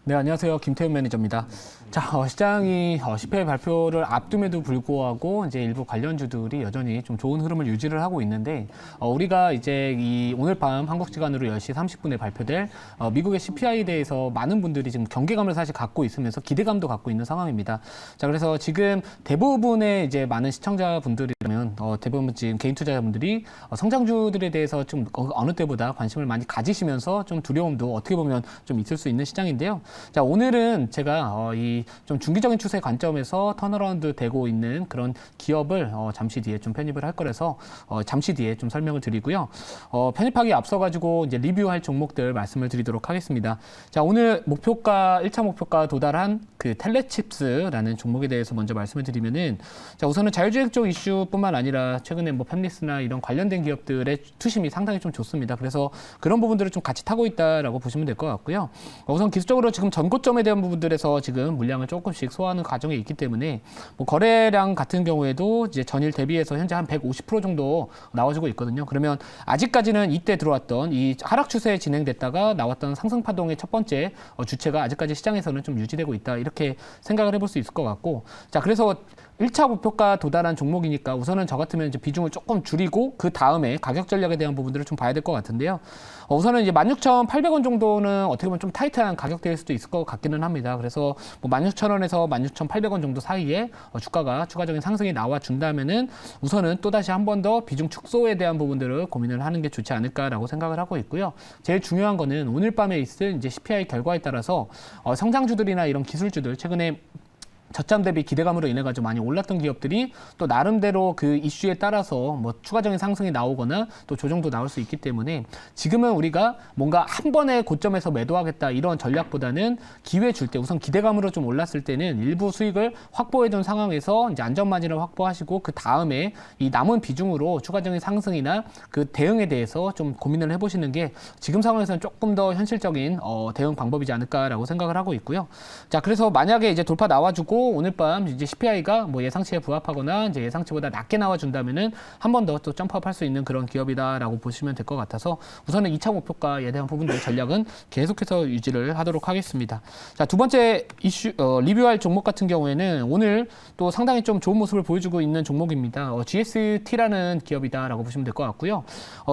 네, 안녕하세요. 김태훈 매니저입니다. 자, 시장이 CPI 발표를 앞둠에도 불구하고 이제 일부 관련주들이 여전히 좀 좋은 흐름을 유지를 하고 있는데, 우리가 이제 오늘 밤 한국 시간으로 10시 30분에 발표될 미국의 CPI에 대해서 많은 분들이 지금 경계감을 사실 갖고 있으면서 기대감도 갖고 있는 상황입니다. 자, 그래서 지금 대부분의 이제 많은 시청자분들이라면 대부분 지금 개인 투자자분들이 성장주들에 대해서 좀 어느 때보다 관심을 많이 가지시면서 좀 두려움도 어떻게 보면 좀 있을 수 있는 시장인데요. 자, 오늘은 제가 이 좀 중기적인 추세 관점에서 턴어라운드 되고 있는 그런 기업을 잠시 뒤에 좀 편입을 할 거라서 잠시 뒤에 좀 설명을 드리고요. 편입하기 앞서가지고 이제 리뷰할 종목들 말씀을 드리도록 하겠습니다. 자, 오늘 목표가 1차 목표가 도달한 그 텔레칩스라는 종목에 대해서 먼저 말씀을 드리면은, 자, 우선은 자율주행 쪽 이슈뿐만 아니라 최근에 뭐 팹리스나 이런 관련된 기업들의 투심이 상당히 좀 좋습니다. 그래서 그런 부분들을 좀 같이 타고 있다라고 보시면 될 것 같고요. 우선 기술적으로 지금 전고점에 대한 부분들에서 지금 물량을 조금씩 소화하는 과정에 있기 때문에 뭐 거래량 같은 경우에도 이제 전일 대비해서 현재 한 150% 정도 나와주고 있거든요. 그러면 아직까지는 이때 들어왔던 이 하락 추세에 진행됐다가 나왔던 상승 파동의 첫 번째 주체가 아직까지 시장에서는 좀 유지되고 있다, 이렇게 생각을 해볼 수 있을 것 같고, 자, 그래서 1차 목표가 도달한 종목이니까 우선은 저 같으면 이제 비중을 조금 줄이고 그 다음에 가격 전략에 대한 부분들을 좀 봐야 될 것 같은데요. 우선은 이제 16,800원 정도는 어떻게 보면 좀 타이트한 가격대일 수도 있을 것 같기는 합니다. 그래서 뭐 16,000원에서 16,800원 정도 사이에 주가가 추가적인 상승이 나와준다면은 우선은 또다시 한 번 더 비중 축소에 대한 부분들을 고민을 하는 게 좋지 않을까라고 생각을 하고 있고요. 제일 중요한 거는 오늘 밤에 있을 이제 CPI 결과에 따라서 성장주들이나 이런 기술주들, 최근에 저점 대비 기대감으로 인해 가지고 많이 올랐던 기업들이 또 나름대로 그 이슈에 따라서 뭐 추가적인 상승이 나오거나 또 조정도 나올 수 있기 때문에 지금은 우리가 뭔가 한 번에 고점에서 매도하겠다 이런 전략보다는 기회 줄 때 우선 기대감으로 좀 올랐을 때는 일부 수익을 확보해둔 상황에서 이제 안전 마진을 확보하시고 그 다음에 이 남은 비중으로 추가적인 상승이나 그 대응에 대해서 좀 고민을 해보시는 게 지금 상황에서는 조금 더 현실적인 대응 방법이지 않을까라고 생각을 하고 있고요. 자, 그래서 만약에 이제 돌파 나와주고 오늘 밤 이제 CPI가 뭐 예상치에 부합하거나 이제 예상치보다 낮게 나와준다면은 한 번 더 또 점프업할 수 있는 그런 기업이다라고 보시면 될 것 같아서 우선은 2차 목표가에 대한 부분들 전략은 계속해서 유지를 하도록 하겠습니다. 자, 두 번째 이슈 리뷰할 종목 같은 경우에는 오늘 또 상당히 좀 좋은 모습을 보여주고 있는 종목입니다. GST라는 기업이다라고 보시면 될 것 같고요.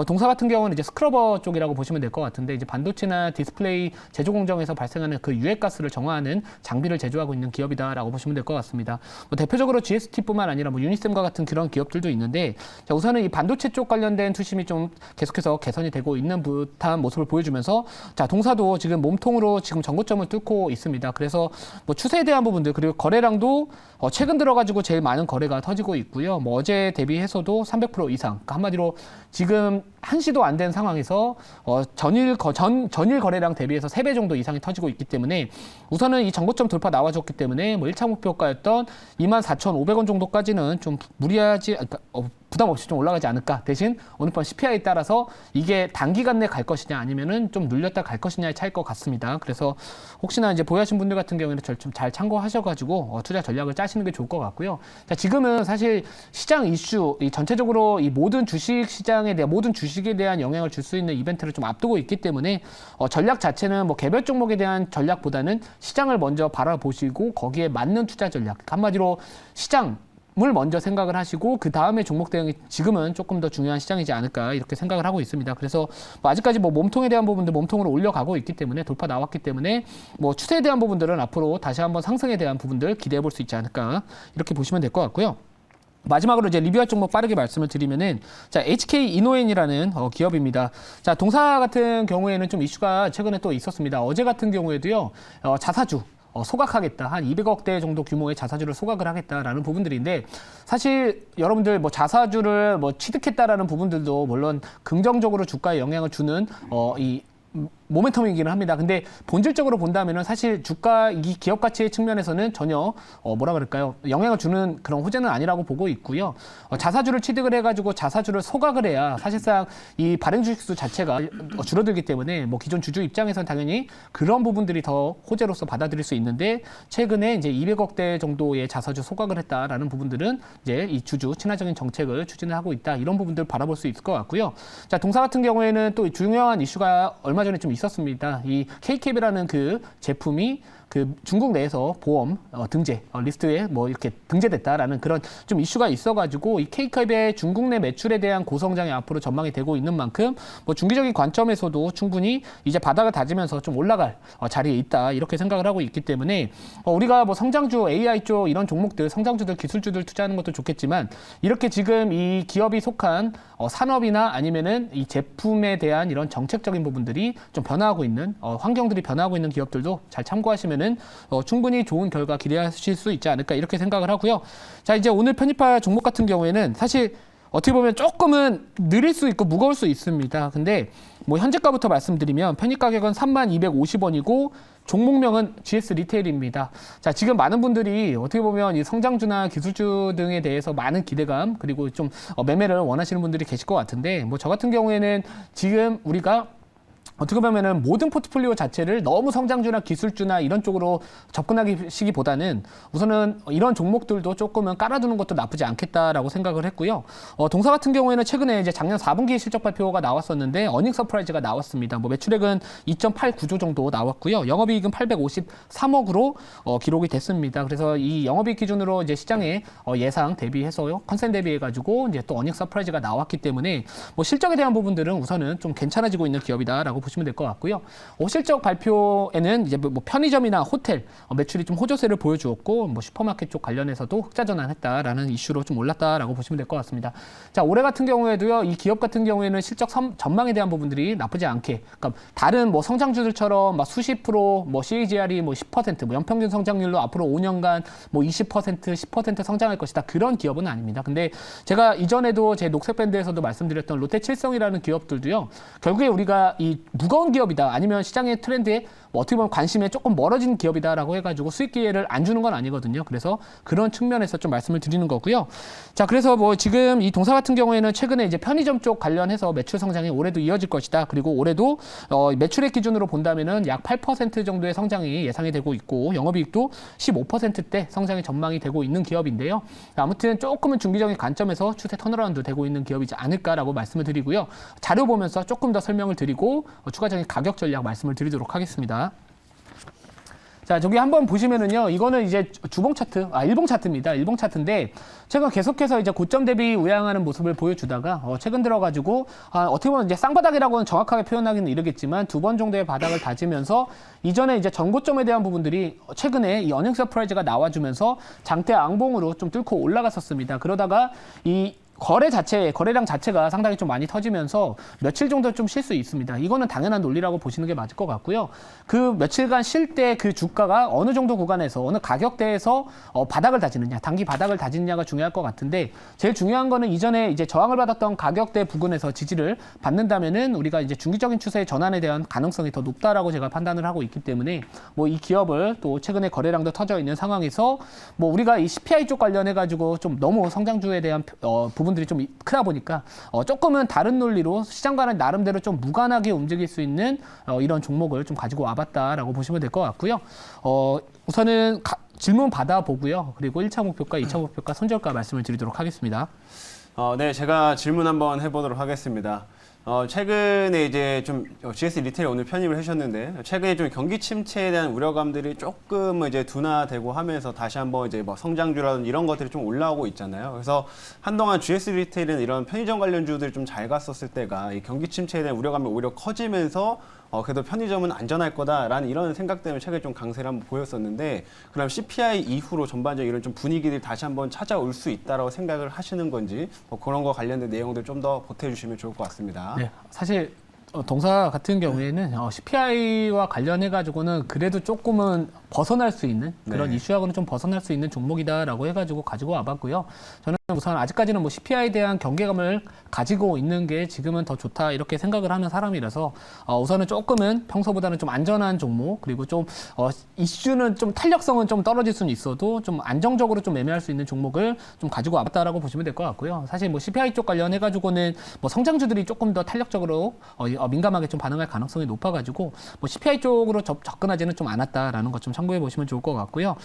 동사 같은 경우는 이제 스크러버 쪽이라고 보시면 될 것 같은데 이제 반도체나 디스플레이 제조 공정에서 발생하는 그 유해가스를 정화하는 장비를 제조하고 있는 기업이다라고 보시면 될 것 같습니다. 뭐 대표적으로 GST뿐만 아니라 뭐 유니셈과 같은 그런 기업들도 있는데, 자, 우선은 이 반도체 쪽 관련된 투심이 좀 계속해서 개선이 되고 있는 듯한 모습을 보여주면서, 자, 동사도 지금 몸통으로 지금 전고점을 뚫고 있습니다. 그래서 뭐 추세에 대한 부분들 그리고 거래량도 최근 들어가지고 제일 많은 거래가 터지고 있고요. 뭐 어제 대비해서도 300% 이상, 그러니까 한마디로 지금 1시도 안 된 상황에서 전일 거래량 대비해서 3배 정도 이상이 터지고 있기 때문에 우선은 이 전고점 돌파 나와줬기 때문에 뭐 1차 목표가였던 24,500원 정도까지는 좀 무리하지, 그러니까 부담 없이 좀 올라가지 않을까. 대신 오늘 밤 CPI에 따라서 이게 단기간 내 갈 것이냐 아니면은 좀 눌렸다 갈 것이냐의 차이일 것 같습니다. 그래서 혹시나 이제 보유하신 분들 같은 경우에는 좀 잘 참고하셔가지고 투자 전략을 짜시는 게 좋을 것 같고요. 자, 지금은 사실 시장 이슈, 이 전체적으로 이 모든 주식 시장에 대한 모든 주식에 대한 영향을 줄 수 있는 이벤트를 좀 앞두고 있기 때문에 전략 자체는 뭐 개별 종목에 대한 전략보다는 시장을 먼저 바라보시고 거기에 맞는 투자 전략, 한마디로 시장 을 먼저 생각을 하시고 그 다음에 종목 대응이 지금은 조금 더 중요한 시장이지 않을까 이렇게 생각을 하고 있습니다. 그래서 뭐 아직까지 뭐 몸통에 대한 부분들 몸통으로 올려가고 있기 때문에 돌파 나왔기 때문에 뭐 추세에 대한 부분들은 앞으로 다시 한번 상승에 대한 부분들 기대해 볼 수 있지 않을까 이렇게 보시면 될 것 같고요. 마지막으로 이제 리뷰할 종목 빠르게 말씀을 드리면은, 자, HK 이노엔이라는 기업입니다. 자, 동사 같은 경우에는 좀 이슈가 최근에 또 있었습니다. 어제 같은 경우에도요, 자사주 소각하겠다. 한 200억대 정도 규모의 자사주를 소각을 하겠다라는 부분들인데, 사실 여러분들 뭐 자사주를 뭐 취득했다라는 부분들도 물론 긍정적으로 주가에 영향을 주는 이 모멘텀이기는 합니다. 근데 본질적으로 본다면은 사실 주가 이 기업 가치의 측면에서는 전혀 뭐라 그럴까요? 영향을 주는 그런 호재는 아니라고 보고 있고요. 자사주를 취득을 해가지고 자사주를 소각을 해야 사실상 이 발행 주식수 자체가 줄어들기 때문에 뭐 기존 주주 입장에서는 당연히 그런 부분들이 더 호재로서 받아들일 수 있는데, 최근에 이제 200억대 정도의 자사주 소각을 했다라는 부분들은 이제 이 주주 친화적인 정책을 추진을 하고 있다, 이런 부분들 바라볼 수 있을 것 같고요. 자, 동사 같은 경우에는 또 중요한 이슈가 얼마 전에 좀 있었습니다. 이 K캡이라는 그 제품이 그 중국 내에서 보험 등재 리스트에 뭐 이렇게 등재됐다라는 그런 좀 이슈가 있어가지고 이 K캡의 중국 내 매출에 대한 고성장이 앞으로 전망이 되고 있는 만큼 뭐 중기적인 관점에서도 충분히 이제 바닥을 다지면서 좀 올라갈 자리에 있다 이렇게 생각을 하고 있기 때문에 우리가 뭐 성장주 AI 쪽 이런 종목들 성장주들 기술주들 투자하는 것도 좋겠지만 이렇게 지금 이 기업이 속한 산업이나 아니면은 이 제품에 대한 이런 정책적인 부분들이 좀 변화하고 있는 환경들이 변화하고 있는 기업들도 잘 참고하시면은 충분히 좋은 결과 기대하실 수 있지 않을까 이렇게 생각을 하고요. 자, 이제 오늘 편입할 종목 같은 경우에는 사실 어떻게 보면 조금은 느릴 수 있고 무거울 수 있습니다. 근데 뭐 현재가부터 말씀드리면 편입 가격은 3250원이고 종목명은 GS 리테일입니다. 자, 지금 많은 분들이 어떻게 보면 이 성장주나 기술주 등에 대해서 많은 기대감 그리고 좀 매매를 원하시는 분들이 계실 것 같은데 뭐 저 같은 경우에는 지금 우리가 어떻게 보면은 모든 포트폴리오 자체를 너무 성장주나 기술주나 이런 쪽으로 접근하시기보다는 우선은 이런 종목들도 조금은 깔아두는 것도 나쁘지 않겠다라고 생각을 했고요. 동사 같은 경우에는 최근에 이제 작년 4분기 실적 발표가 나왔었는데 어닝 서프라이즈가 나왔습니다. 뭐 매출액은 2.89조 정도 나왔고요. 영업이익은 853억으로 기록이 됐습니다. 그래서 이 영업이익 기준으로 이제 시장의 예상 대비해서요. 컨센 대비해가지고 이제 또 어닝 서프라이즈가 나왔기 때문에 뭐 실적에 대한 부분들은 우선은 좀 괜찮아지고 있는 기업이다라고 보시면 될 것 같고요. 실적 발표에는 이제 뭐 편의점이나 호텔 매출이 좀 호조세를 보여주었고 뭐 슈퍼마켓 쪽 관련해서도 흑자 전환했다라는 이슈로 좀 올랐다라고 보시면 될 것 같습니다. 자, 올해 같은 경우에도요. 이 기업 같은 경우에는 실적 전망에 대한 부분들이 나쁘지 않게 그러니까 다른 뭐 성장주들처럼 막 수십 프로 뭐 CAGR이 뭐 10% 뭐 연평균 성장률로 앞으로 5년간 뭐 20% 10% 성장할 것이다. 그런 기업은 아닙니다. 근데 제가 이전에도 제 녹색 밴드에서도 말씀드렸던 롯데칠성이라는 기업들도요. 결국에 우리가 이 무거운 기업이다 아니면 시장의 트렌드에 뭐 어떻게 보면 관심에 조금 멀어진 기업이다라고 해가지고 수익 기회를 안 주는 건 아니거든요. 그래서 그런 측면에서 좀 말씀을 드리는 거고요. 자, 그래서 뭐 지금 이 동사 같은 경우에는 최근에 이제 편의점 쪽 관련해서 매출 성장이 올해도 이어질 것이다. 그리고 올해도 매출액 기준으로 본다면은 약 8% 정도의 성장이 예상이 되고 있고 영업이익도 15%대 성장이 전망이 되고 있는 기업인데요. 아무튼 조금은 중기적인 관점에서 추세 턴어라운드 되고 있는 기업이지 않을까라고 말씀을 드리고요. 자료 보면서 조금 더 설명을 드리고 추가적인 가격 전략 말씀을 드리도록 하겠습니다. 자, 저기 한번 보시면은요, 이거는 이제 주봉 차트, 일봉 차트입니다. 일봉 차트인데, 최근 계속해서 이제 고점 대비 우양하는 모습을 보여주다가, 최근 들어가지고, 어떻게 보면 이제 쌍바닥이라고는 정확하게 표현하기는 이르겠지만, 두 번 정도의 바닥을 다지면서, 이전에 이제 전고점에 대한 부분들이 최근에 이 어닝 서프라이즈가 나와주면서 장대 앙봉으로 좀 뚫고 올라갔었습니다. 그러다가 거래량 자체가 상당히 좀 많이 터지면서 며칠 정도 좀 쉴 수 있습니다. 이거는 당연한 논리라고 보시는 게 맞을 것 같고요. 그 며칠간 쉴 때 그 주가가 어느 정도 구간에서 어느 가격대에서 바닥을 다지느냐, 단기 바닥을 다지느냐가 중요할 것 같은데 제일 중요한 거는 이전에 이제 저항을 받았던 가격대 부근에서 지지를 받는다면은 우리가 이제 중기적인 추세의 전환에 대한 가능성이 더 높다라고 제가 판단을 하고 있기 때문에 뭐 이 기업을 또 최근에 거래량도 터져 있는 상황에서 뭐 우리가 이 CPI 쪽 관련해 가지고 좀 너무 성장주에 대한 부분들이 좀 크다 보니까 조금은 다른 논리로 시장과는 나름대로 좀 무관하게 움직일 수 있는 이런 종목을 좀 가지고 와봤다라고 보시면 될 것 같고요. 우선은 질문 받아보고요. 그리고 1차 목표가, 2차 목표가, 손절가 말씀을 드리도록 하겠습니다. 네, 제가 질문 한번 해보도록 하겠습니다. 최근에 이제 좀 GS 리테일 오늘 편입을 하셨는데 최근에 좀 경기 침체에 대한 우려감들이 조금 이제 둔화되고 하면서 다시 한번 이제 뭐 성장주라든 이런 것들이 좀 올라오고 있잖아요. 그래서 한동안 GS 리테일은 이런 편의점 관련주들이 좀 잘 갔었을 때가 이 경기 침체에 대한 우려감이 오히려 커지면서 그래도 편의점은 안전할 거다라는 이런 생각 때문에 최근에 좀 강세를 한번 보였었는데 그럼 CPI 이후로 전반적인 이런 좀 분위기들이 다시 한번 찾아올 수 있다라고 생각을 하시는 건지 그런 거 관련된 내용들 좀 더 보태주시면 좋을 것 같습니다. 네, 사실 동사 같은 경우에는 CPI와 관련해 가지고는 그래도 조금은 벗어날 수 있는 그런 이슈하고는 좀 벗어날 수 있는 종목이다라고 해가지고 가지고 와봤고요. 저는 우선 아직까지는 뭐 CPI에 대한 경계감을 가지고 있는 게 지금은 더 좋다 이렇게 생각을 하는 사람이라서 우선은 조금은 평소보다는 좀 안전한 종목 그리고 좀 이슈는 좀 탄력성은 좀 떨어질 수는 있어도 좀 안정적으로 좀 매매할 수 있는 종목을 좀 가지고 와봤다라고 보시면 될 것 같고요. 사실 뭐 CPI 쪽 관련해 가지고는 뭐 성장주들이 조금 더 탄력적으로 민감하게 좀 반응할 가능성이 높아가지고 뭐 CPI 쪽으로 접근하지는 좀 않았다라는 것 좀 참고해 보시면 좋을 것 같고요.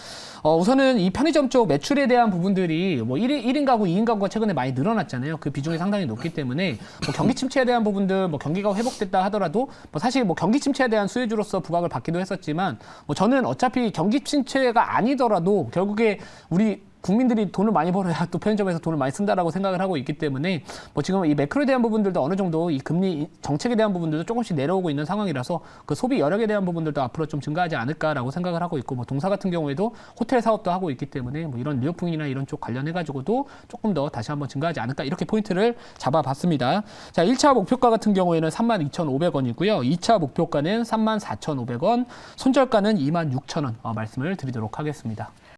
우선은 이 편의점 쪽 매출에 대한 부분들이 뭐 1인 가구, 2인 가구가 최근에 많이 늘어났잖아요. 그 비중이 상당히 높기 때문에 뭐 경기 침체에 대한 부분들, 뭐 경기가 회복됐다 하더라도 뭐 사실 뭐 경기 침체에 대한 수혜주로서 부각을 받기도 했었지만 뭐 저는 어차피 경기 침체가 아니더라도 결국에 우리 국민들이 돈을 많이 벌어야 또 편의점에서 돈을 많이 쓴다라고 생각을 하고 있기 때문에 뭐 지금 이 매크로에 대한 부분들도 어느 정도 이 금리 정책에 대한 부분들도 조금씩 내려오고 있는 상황이라서 그 소비 여력에 대한 부분들도 앞으로 좀 증가하지 않을까라고 생각을 하고 있고 뭐 동사 같은 경우에도 호텔 사업도 하고 있기 때문에 뭐 이런 리오프닝이나 이런 쪽 관련해 가지고도 조금 더 다시 한번 증가하지 않을까 이렇게 포인트를 잡아봤습니다. 자, 1차 목표가 같은 경우에는 32,500원이고요. 2차 목표가는 34,500원, 손절가는 26,000원 말씀을 드리도록 하겠습니다.